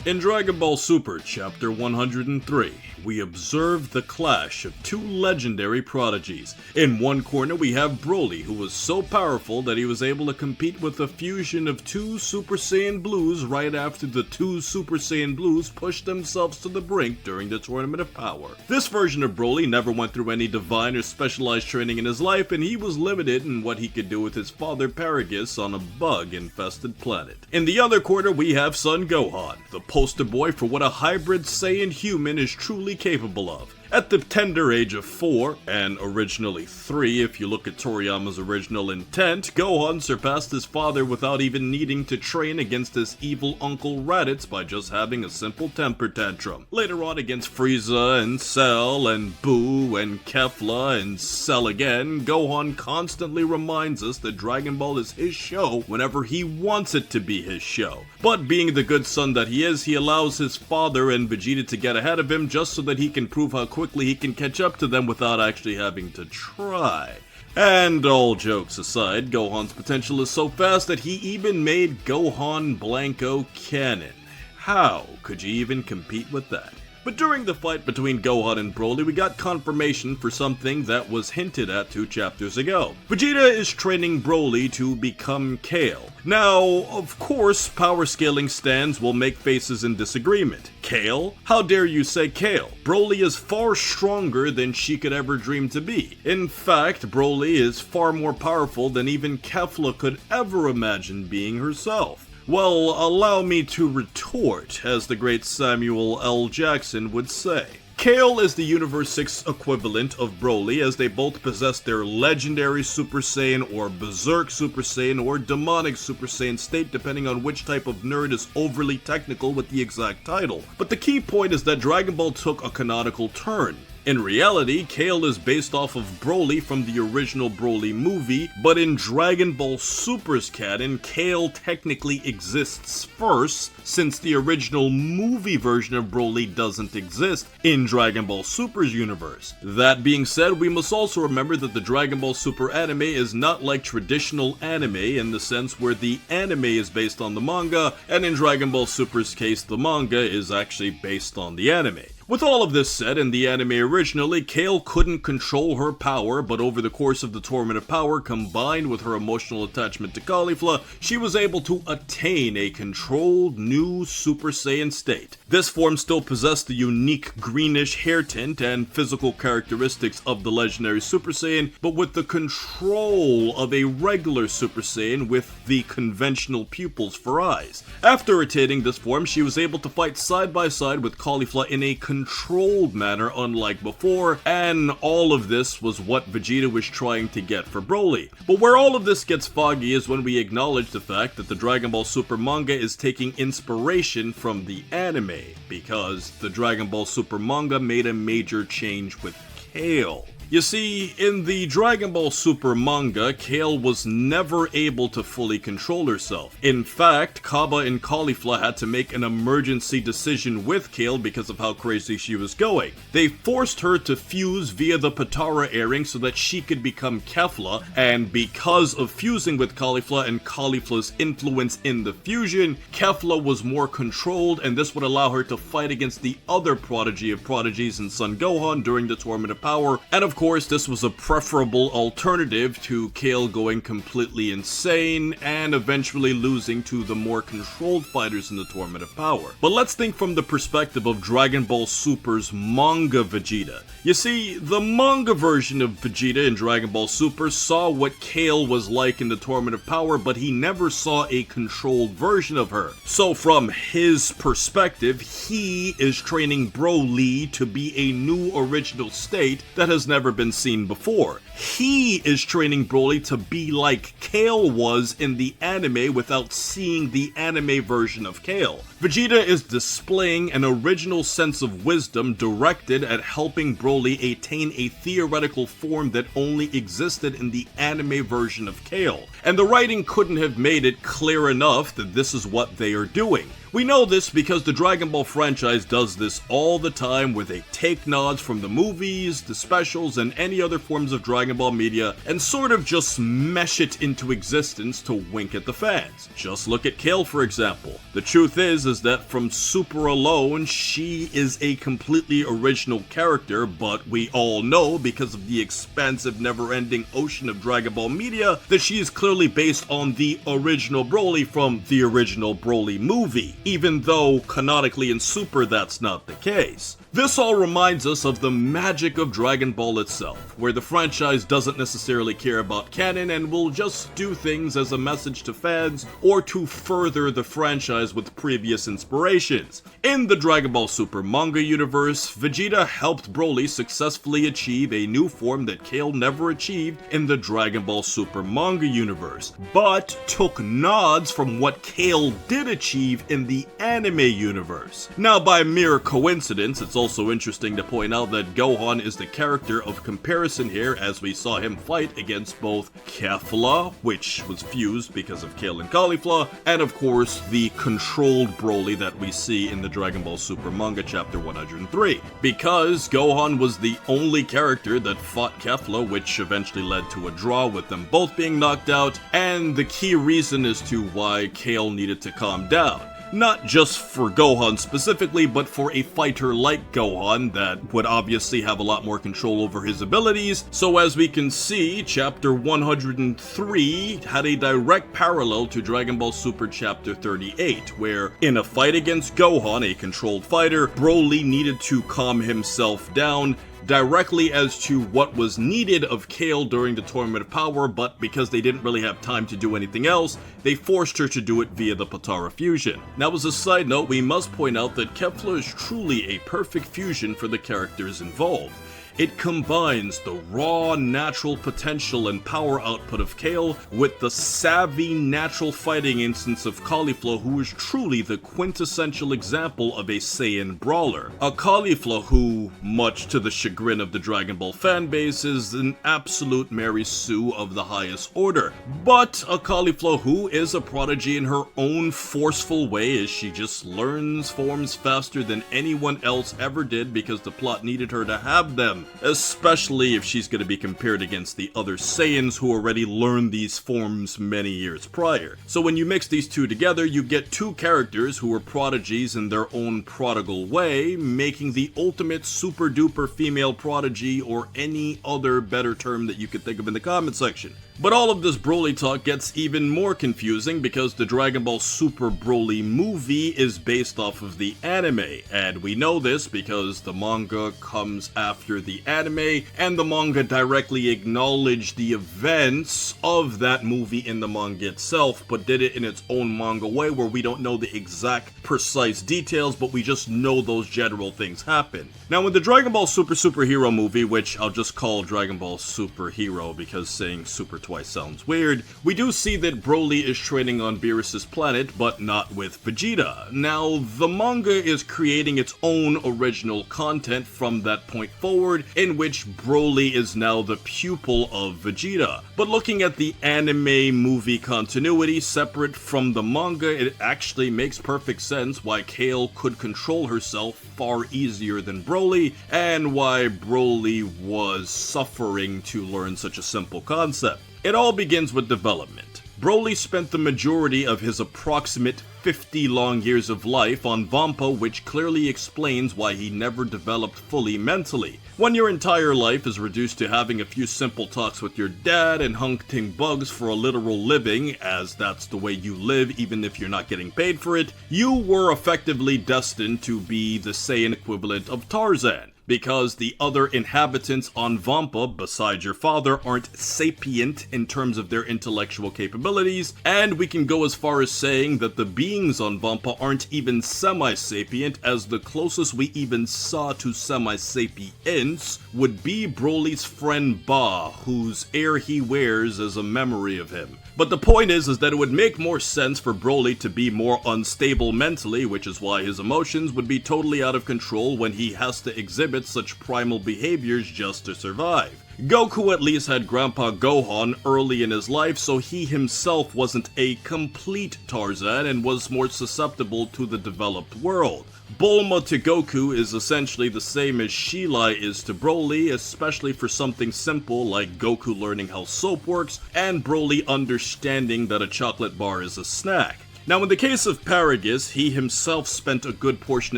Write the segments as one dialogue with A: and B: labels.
A: In Dragon Ball Super Chapter 103, we observe the clash of two legendary prodigies. In one corner we have Broly, who was so powerful that he was able to compete with a fusion of two Super Saiyan Blues right after the two Super Saiyan Blues pushed themselves to the brink during the Tournament of Power. This version of Broly never went through any divine or specialized training in his life, and he was limited in what he could do with his father Paragus on a bug-infested planet. In the other corner we have Son Gohan, the poster boy for what a hybrid Saiyan human is truly capable of. At the tender age of 4, and originally 3 if you look at Toriyama's original intent, Gohan surpassed his father without even needing to train against his evil Uncle Raditz by just having a simple temper tantrum. Later on against Frieza and Cell and Boo and Kefla and Cell again, Gohan constantly reminds us that Dragon Ball is his show whenever he wants it to be his show. But being the good son that he is, he allows his father and Vegeta to get ahead of him just so that he can prove how quickly he can catch up to them without actually having to try. And all jokes aside, Gohan's potential is so vast that he even made Gohan Blanco canon. How could you even compete with that? But during the fight between Gohan and Broly, we got confirmation for something that was hinted at 2 chapters ago. Vegeta is training Broly to become Kale. Now, of course, power scaling stands will make faces in disagreement. Kale? How dare you say Kale? Broly is far stronger than she could ever dream to be. In fact, Broly is far more powerful than even Kefla could ever imagine being herself. Well, allow me to retort, as the great Samuel L. Jackson would say. Kale is the Universe 6 equivalent of Broly, as they both possess their legendary Super Saiyan or Berserk Super Saiyan or Demonic Super Saiyan state, depending on which type of nerd is overly technical with the exact title. But the key point is that Dragon Ball took a canonical turn. In reality, Kale is based off of Broly from the original Broly movie, but in Dragon Ball Super's canon, Kale technically exists first, since the original movie version of Broly doesn't exist in Dragon Ball Super's universe. That being said, we must also remember that the Dragon Ball Super anime is not like traditional anime in the sense where the anime is based on the manga, and in Dragon Ball Super's case, the manga is actually based on the anime. With all of this said, in the anime originally, Kale couldn't control her power, but over the course of the Tournament of Power, combined with her emotional attachment to Caulifla, she was able to attain a controlled new Super Saiyan state. This form still possessed the unique greenish hair tint and physical characteristics of the legendary Super Saiyan, but with the control of a regular Super Saiyan with the conventional pupils for eyes. After attaining this form, she was able to fight side by side with Caulifla in a controlled manner unlike before, and all of this was what Vegeta was trying to get for Broly. But where all of this gets foggy is when we acknowledge the fact that the Dragon Ball Super manga is taking inspiration from the anime, because the Dragon Ball Super manga made a major change with Kale. You see, in the Dragon Ball Super manga, Kale was never able to fully control herself. In fact, Kaba and Caulifla had to make an emergency decision with Kale because of how crazy she was going. They forced her to fuse via the Potara airing so that she could become Kefla, and because of fusing with Caulifla and Caulifla's influence in the fusion, Kefla was more controlled, and this would allow her to fight against the other prodigy of prodigies in Son Gohan during the Tournament of Power, and of course, this was a preferable alternative to Kale going completely insane and eventually losing to the more controlled fighters in the Tournament of Power. But let's think from the perspective of Dragon Ball Super's manga Vegeta. You see, the manga version of Vegeta in Dragon Ball Super saw what Kale was like in the Tournament of Power, but he never saw a controlled version of her. So from his perspective, he is training Broly to be a new original state that has never been seen before. He is training Broly to be like Kale was in the anime without seeing the anime version of Kale. Vegeta is displaying an original sense of wisdom directed at helping Broly attain a theoretical form that only existed in the anime version of Kale. And the writing couldn't have made it clear enough that this is what they are doing. We know this because the Dragon Ball franchise does this all the time, where they take nods from the movies, the specials, and any other forms of Dragon Ball media and sort of just mesh it into existence to wink at the fans. Just look at Kale, for example. The truth is that from Super alone, she is a completely original character, but we all know, because of the expansive, never-ending ocean of Dragon Ball media, that she is clearly based on the original Broly from the original Broly movie, even though canonically in Super that's not the case. This all reminds us of the magic of Dragon Ball itself, where the franchise doesn't necessarily care about canon and will just do things as a message to fans or to further the franchise with previous inspirations. In the Dragon Ball Super manga universe, Vegeta helped Broly successfully achieve a new form that Kale never achieved in the Dragon Ball Super manga universe, but took nods from what Kale did achieve in the anime universe. Now, by mere coincidence, it's also interesting to point out that Gohan is the character of comparison here, as we saw him fight against both Kefla, which was fused because of Kale and Caulifla, and of course the controlled Broly that we see in the Dragon Ball Super manga chapter 103. Because Gohan was the only character that fought Kefla, which eventually led to a draw with them both being knocked out, and the key reason as to why Kale needed to calm down. Not just for Gohan specifically, but for a fighter like Gohan that would obviously have a lot more control over his abilities. So as we can see, Chapter 103 had a direct parallel to Dragon Ball Super Chapter 38, where in a fight against Gohan, a controlled fighter, Broly needed to calm himself down, directly as to what was needed of Kale during the Tournament of Power, but because they didn't really have time to do anything else, they forced her to do it via the Potara fusion. Now, as a side note, we must point out that Kefla is truly a perfect fusion for the characters involved. It combines the raw natural potential and power output of Kale with the savvy natural fighting instance of Caulifla, who is truly the quintessential example of a Saiyan brawler. A Caulifla who, much to the chagrin of the Dragon Ball fanbase, is an absolute Mary Sue of the highest order. But a Caulifla who is a prodigy in her own forceful way, as she just learns forms faster than anyone else ever did because the plot needed her to have them. Especially if she's going to be compared against the other Saiyans who already learned these forms many years prior. So when you mix these two together, you get two characters who are prodigies in their own prodigal way, making the ultimate super duper female prodigy, or any other better term that you could think of in the comment section. But all of this Broly talk gets even more confusing because the Dragon Ball Super Broly movie is based off of the anime, and we know this because the manga comes after the anime, and the manga directly acknowledged the events of that movie in the manga itself, but did it in its own manga way where we don't know the exact precise details, but we just know those general things happen. Now, in the Dragon Ball Super Superhero movie, which I'll just call Dragon Ball Superhero because saying super twice sounds weird, we do see that Broly is training on Beerus's planet, but not with Vegeta. Now, the manga is creating its own original content from that point forward, in which Broly is now the pupil of Vegeta. But looking at the anime movie continuity separate from the manga, it actually makes perfect sense why Kale could control herself far easier than Broly, and why Broly was suffering to learn such a simple concept. It all begins with development. Broly spent the majority of his approximate 50 long years of life on Vampa, which clearly explains why he never developed fully mentally. When your entire life is reduced to having a few simple talks with your dad and hunting bugs for a literal living, as that's the way you live even if you're not getting paid for it, you were effectively destined to be the Saiyan equivalent of Tarzan. Because the other inhabitants on Vampa, besides your father, aren't sapient in terms of their intellectual capabilities, and we can go as far as saying that the beings on Vampa aren't even semi-sapient, as the closest we even saw to semi-sapience would be Broly's friend Ba, whose hair he wears as a memory of him. But the point is that it would make more sense for Broly to be more unstable mentally, which is why his emotions would be totally out of control when he has to exhibit such primal behaviors just to survive. Goku at least had Grandpa Gohan early in his life, so he himself wasn't a complete Tarzan and was more susceptible to the developed world. Bulma to Goku is essentially the same as Sheila is to Broly, especially for something simple like Goku learning how soap works and Broly understanding that a chocolate bar is a snack. Now in the case of Prodigies, he himself spent a good portion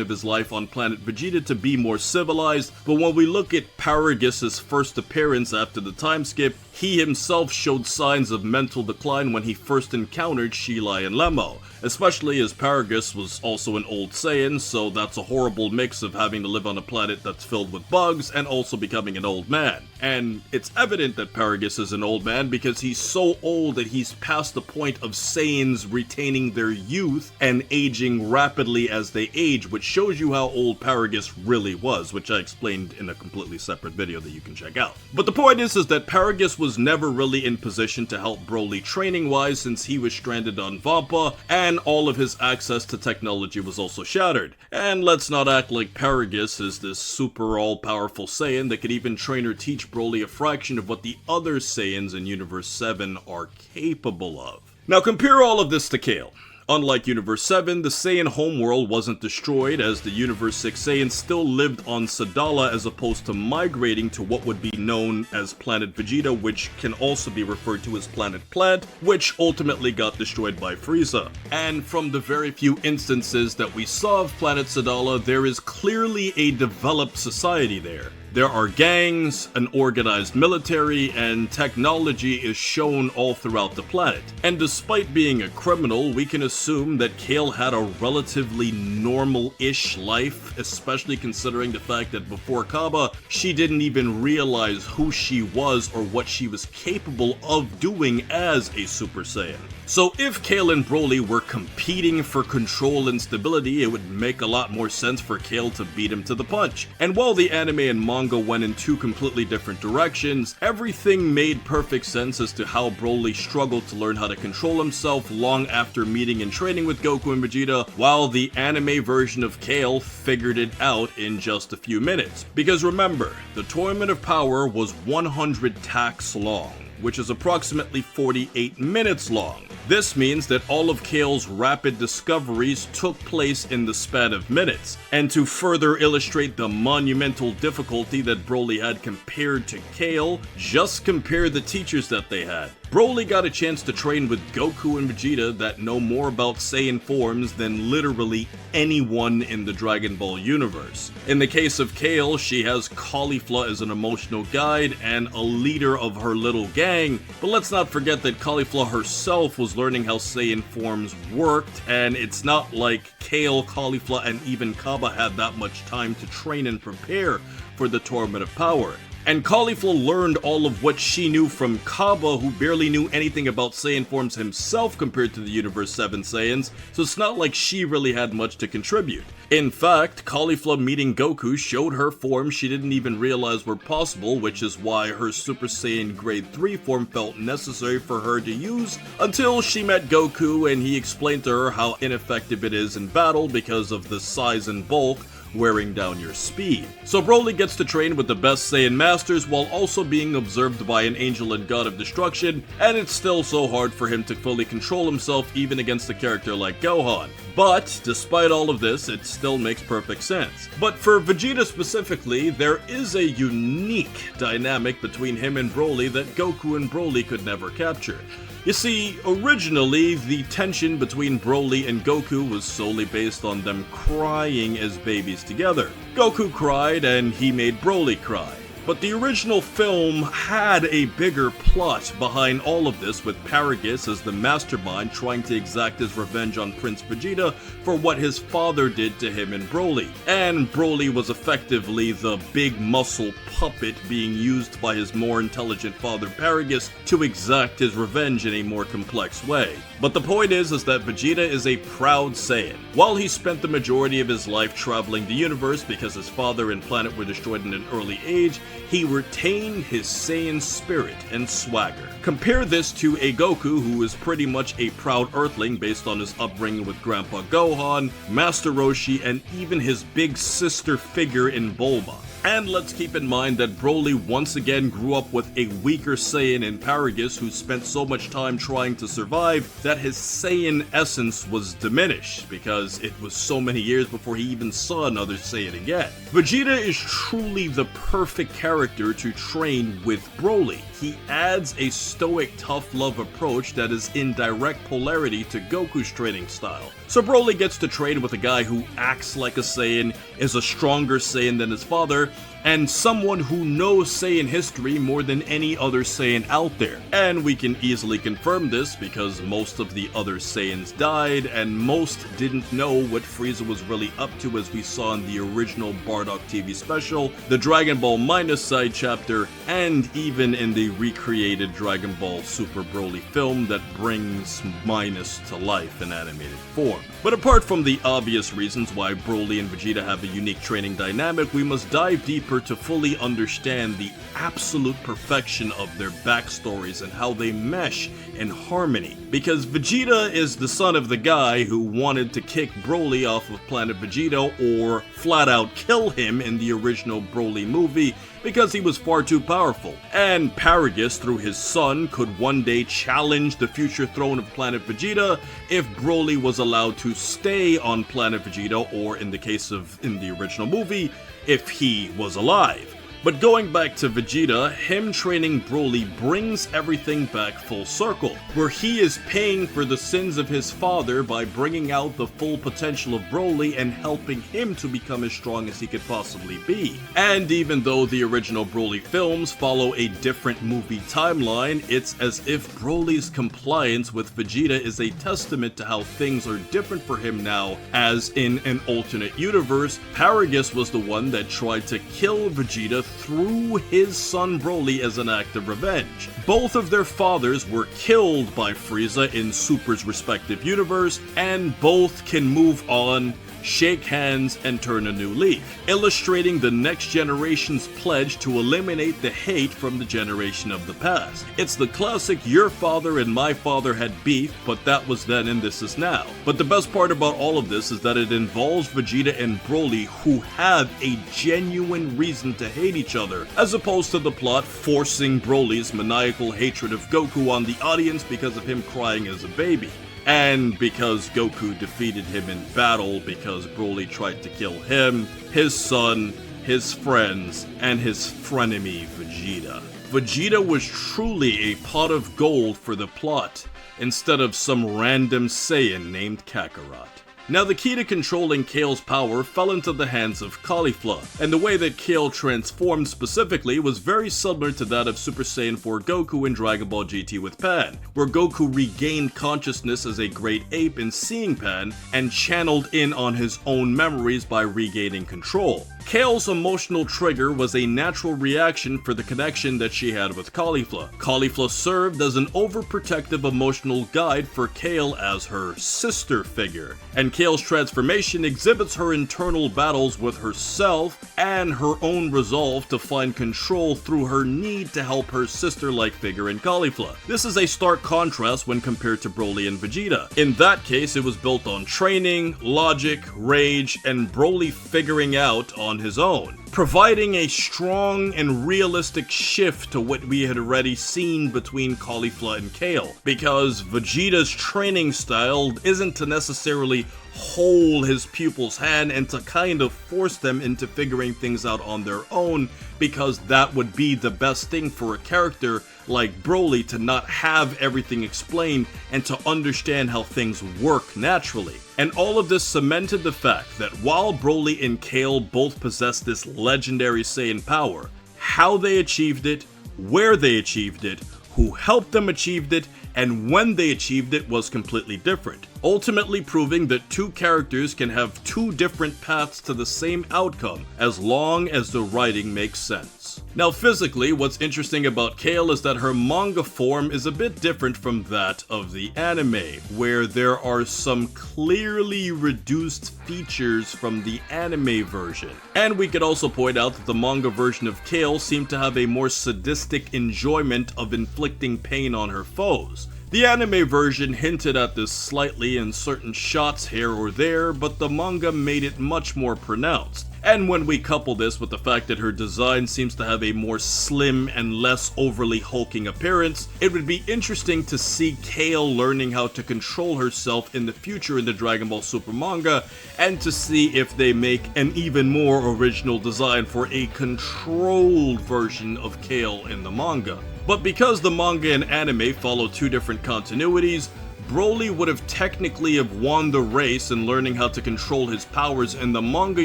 A: of his life on planet Vegeta to be more civilized, but when we look at Prodigies' first appearance after the time skip, he himself showed signs of mental decline when he first encountered Sheila and Lemmo, especially as Prodigies was also an old Saiyan, so that's a horrible mix of having to live on a planet that's filled with bugs and also becoming an old man. And it's evident that Prodigies is an old man because he's so old that he's past the point of Saiyans retaining their youth and aging rapidly as they age, which shows you how old Prodigies really was, which I explained in a completely separate video that you can check out. But the point is that Prodigies was never really in position to help Broly training-wise since he was stranded on Vampa, and all of his access to technology was also shattered. And let's not act like Prodigies is this super all-powerful Saiyan that could even train or teach Broly a fraction of what the other Saiyans in Universe 7 are capable of. Now compare all of this to Kale. Unlike Universe 7, the Saiyan homeworld wasn't destroyed, as the Universe 6 Saiyans still lived on Sadala as opposed to migrating to what would be known as Planet Vegeta, which can also be referred to as Planet Plant, which ultimately got destroyed by Frieza. And from the very few instances that we saw of Planet Sadala, there is clearly a developed society there. There are gangs, an organized military, and technology is shown all throughout the planet. And despite being a criminal, we can assume that Kale had a relatively normal-ish life, especially considering the fact that before Kaba, she didn't even realize who she was or what she was capable of doing as a Super Saiyan. So if Kale and Broly were competing for control and stability, it would make a lot more sense for Kale to beat him to the punch. And while the anime and manga went in two completely different directions, everything made perfect sense as to how Broly struggled to learn how to control himself long after meeting and training with Goku and Vegeta, while the anime version of Kale figured it out in just a few minutes. Because remember, the Tournament of Power was 100 tacks long, which is approximately 48 minutes long. This means that all of Kale's rapid discoveries took place in the span of minutes. And to further illustrate the monumental difficulty that Broly had compared to Kale, just compare the teachers that they had. Broly got a chance to train with Goku and Vegeta that know more about Saiyan forms than literally anyone in the Dragon Ball universe. In the case of Kale, she has Caulifla as an emotional guide and a leader of her little gang, but let's not forget that Caulifla herself was learning how Saiyan forms worked, and it's not like Kale, Caulifla, and even Kaba had that much time to train and prepare for the Tournament of Power. And Caulifla learned all of what she knew from Kaba, who barely knew anything about Saiyan forms himself compared to the Universe 7 Saiyans, so it's not like she really had much to contribute. In fact, Caulifla meeting Goku showed her forms she didn't even realize were possible, which is why her Super Saiyan Grade 3 form felt necessary for her to use, until she met Goku and he explained to her how ineffective it is in battle because of the size and bulk wearing down your speed. So Broly gets to train with the best Saiyan masters while also being observed by an angel and god of destruction, and it's still so hard for him to fully control himself even against a character like Gohan. But despite all of this, it still makes perfect sense. But for Vegeta specifically, there is a unique dynamic between him and Broly that Goku and Broly could never capture. You see, originally, the tension between Broly and Goku was solely based on them crying as babies together. Goku cried and he made Broly cry. But the original film had a bigger plot behind all of this, with Prodigies as the mastermind trying to exact his revenge on Prince Vegeta for what his father did to him and Broly. And Broly was effectively the big muscle puppet being used by his more intelligent father Prodigies to exact his revenge in a more complex way. But the point is that Vegeta is a proud Saiyan. While he spent the majority of his life traveling the universe because his father and planet were destroyed in an early age, he retained his Saiyan spirit and swagger. Compare this to a Goku who is pretty much a proud Earthling based on his upbringing with Grandpa Gohan, Master Roshi, and even his big sister figure in Bulma. And let's keep in mind that Broly once again grew up with a weaker Saiyan in Prodigies who spent so much time trying to survive that his Saiyan essence was diminished because it was so many years before he even saw another Saiyan again. Vegeta is truly the perfect character to train with Broly. He adds a stoic, tough love approach that is in direct polarity to Goku's training style. So Broly gets to train with a guy who acts like a Saiyan, is a stronger Saiyan than his father, and someone who knows Saiyan history more than any other Saiyan out there. And we can easily confirm this because most of the other Saiyans died, and most didn't know what Frieza was really up to, as we saw in the original Bardock TV special, the Dragon Ball Minus side chapter, and even in the recreated Dragon Ball Super Broly film that brings Minus to life in animated form. But apart from the obvious reasons why Broly and Vegeta have a unique training dynamic, we must dive deeper to fully understand the absolute perfection of their backstories and how they mesh in harmony. Because Vegeta is the son of the guy who wanted to kick Broly off of planet Vegeta or flat out kill him in the original Broly movie because he was far too powerful. And Paragus, through his son, could one day challenge the future throne of planet Vegeta if Broly was allowed to stay on planet Vegeta, or in the case of in the original movie, if he was alive. But going back to Vegeta, him training Broly brings everything back full circle, where he is paying for the sins of his father by bringing out the full potential of Broly and helping him to become as strong as he could possibly be. And even though the original Broly films follow a different movie timeline, it's as if Broly's compliance with Vegeta is a testament to how things are different for him now, as in an alternate universe, Paragus was the one that tried to kill Vegeta through his son Broly as an act of revenge. Both of their fathers were killed by Frieza in Super's respective universe, and both can move on, shake hands, and turn a new leaf, illustrating the next generation's pledge to eliminate the hate from the generation of the past. It's the classic your father and my father had beef, but that was then and this is now. But the best part about all of this is that it involves Vegeta and Broly, who have a genuine reason to hate each other, as opposed to the plot forcing Broly's maniacal hatred of Goku on the audience because of him crying as a baby. And because Goku defeated him in battle because Broly tried to kill him, his son, his friends, and his frenemy Vegeta. Vegeta was truly a pot of gold for the plot, instead of some random Saiyan named Kakarot. Now, the key to controlling Kale's power fell into the hands of Kefla, and the way that Kale transformed specifically was very similar to that of Super Saiyan 4 Goku in Dragon Ball GT with Pan, where Goku regained consciousness as a great ape in seeing Pan, and channeled in on his own memories by regaining control. Kale's emotional trigger was a natural reaction for the connection that she had with Kefla. Kefla served as an overprotective emotional guide for Kale as her sister figure, and Kale's transformation exhibits her internal battles with herself and her own resolve to find control through her need to help her sister-like figure in Kefla. This is a stark contrast when compared to Broly and Vegeta. In that case, it was built on training, logic, rage, and Broly figuring out on his own, providing a strong and realistic shift to what we had already seen between Kefla and Kale, because Vegeta's training style isn't to necessarily hold his pupil's hand and to kind of force them into figuring things out on their own, because that would be the best thing for a character like Broly, to not have everything explained and to understand how things work naturally. And all of this cemented the fact that while Broly and Kale both possess this legendary Saiyan power, how they achieved it, where they achieved it, who helped them achieve it, and when they achieved it was completely different, ultimately proving that two characters can have two different paths to the same outcome as long as the writing makes sense. Now, physically, what's interesting about Kale is that her manga form is a bit different from that of the anime, where there are some clearly reduced features from the anime version. And we could also point out that the manga version of Kale seemed to have a more sadistic enjoyment of inflicting pain on her foes, The anime version hinted at this slightly in certain shots here or there, but the manga made it much more pronounced. And when we couple this with the fact that her design seems to have a more slim and less overly hulking appearance, it would be interesting to see Kale learning how to control herself in the future in the Dragon Ball Super manga, and to see if they make an even more original design for a controlled version of Kale in the manga. But because the manga and anime follow two different continuities, Broly would have technically won the race in learning how to control his powers in the manga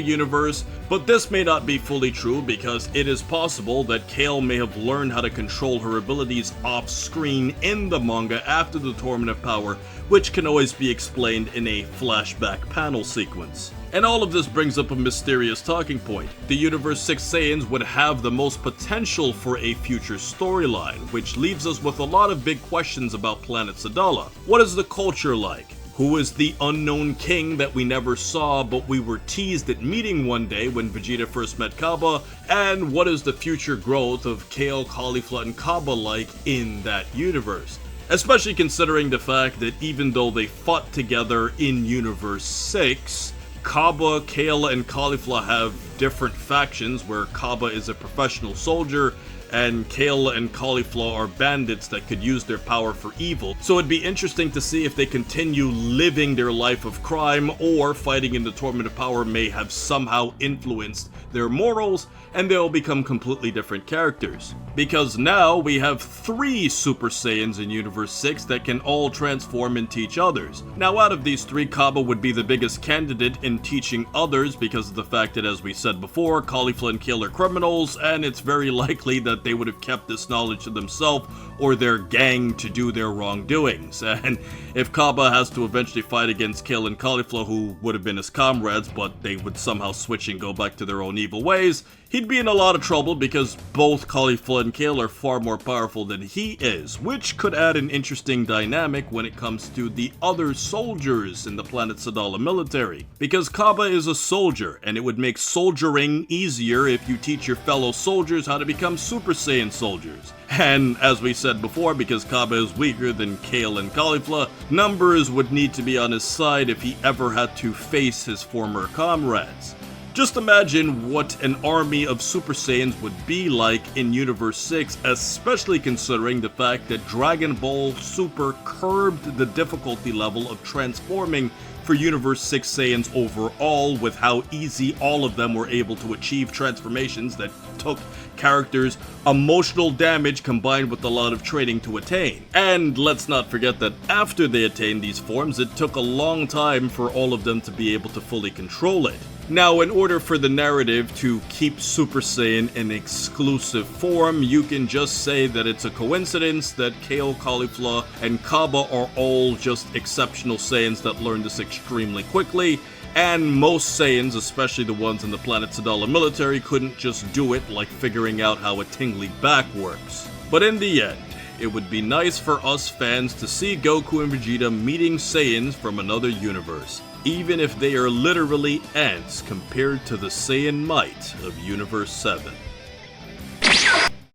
A: universe, but this may not be fully true because it is possible that Kale may have learned how to control her abilities off-screen in the manga after the Tournament of Power, which can always be explained in a flashback panel sequence. And all of this brings up a mysterious talking point. The Universe 6 Saiyans would have the most potential for a future storyline, which leaves us with a lot of big questions about Planet Sadala. What is the culture like? Who is the unknown king that we never saw but we were teased at meeting one day when Vegeta first met Kaba? And what is the future growth of Kale, Caulifla, and Kaba like in that universe? Especially considering the fact that even though they fought together in Universe 6, Kaba, Kale, and Caulifla have different factions where Kaba is a professional soldier and Kale and Caulifla are bandits that could use their power for evil. So it'd be interesting to see if they continue living their life of crime, or fighting in the Tournament of Power may have somehow influenced their morals and they'll become completely different characters. Because now we have 3 Super Saiyans in Universe 6 that can all transform and teach others. Now out of these 3, Kaba would be the biggest candidate in teaching others because of the fact that, as we said before, Caulifla and Kale are criminals, and it's very likely that they would have kept this knowledge to themselves or their gang to do their wrongdoings. And if Kaba has to eventually fight against Kale and Caulifla, who would have been his comrades, but they would somehow switch and go back to their own evil ways, he'd be in a lot of trouble because both Caulifla and Kale are far more powerful than he is, which could add an interesting dynamic when it comes to the other soldiers in the Planet Sadala military. Because Kaba is a soldier, and it would make soldiering easier if you teach your fellow soldiers how to become Super Saiyan soldiers. And as we said before, because Kaba is weaker than Kale and Caulifla, numbers would need to be on his side if he ever had to face his former comrades. Just imagine what an army of Super Saiyans would be like in Universe 6, especially considering the fact that Dragon Ball Super curbed the difficulty level of transforming for Universe 6 Saiyans overall, with how easy all of them were able to achieve transformations that took characters emotional damage combined with a lot of training to attain. And let's not forget that after they attained these forms, it took a long time for all of them to be able to fully control it. Now, in order for the narrative to keep Super Saiyan in exclusive form, you can just say that it's a coincidence that Kale, Caulifla, and Kaba are all just exceptional Saiyans that learn this extremely quickly, and most Saiyans, especially the ones in the Planet Sadala military, couldn't just do it, like figuring out how a tingly back works. But in the end, it would be nice for us fans to see Goku and Vegeta meeting Saiyans from another universe, even if they are literally ants compared to the Saiyan might of Universe 7.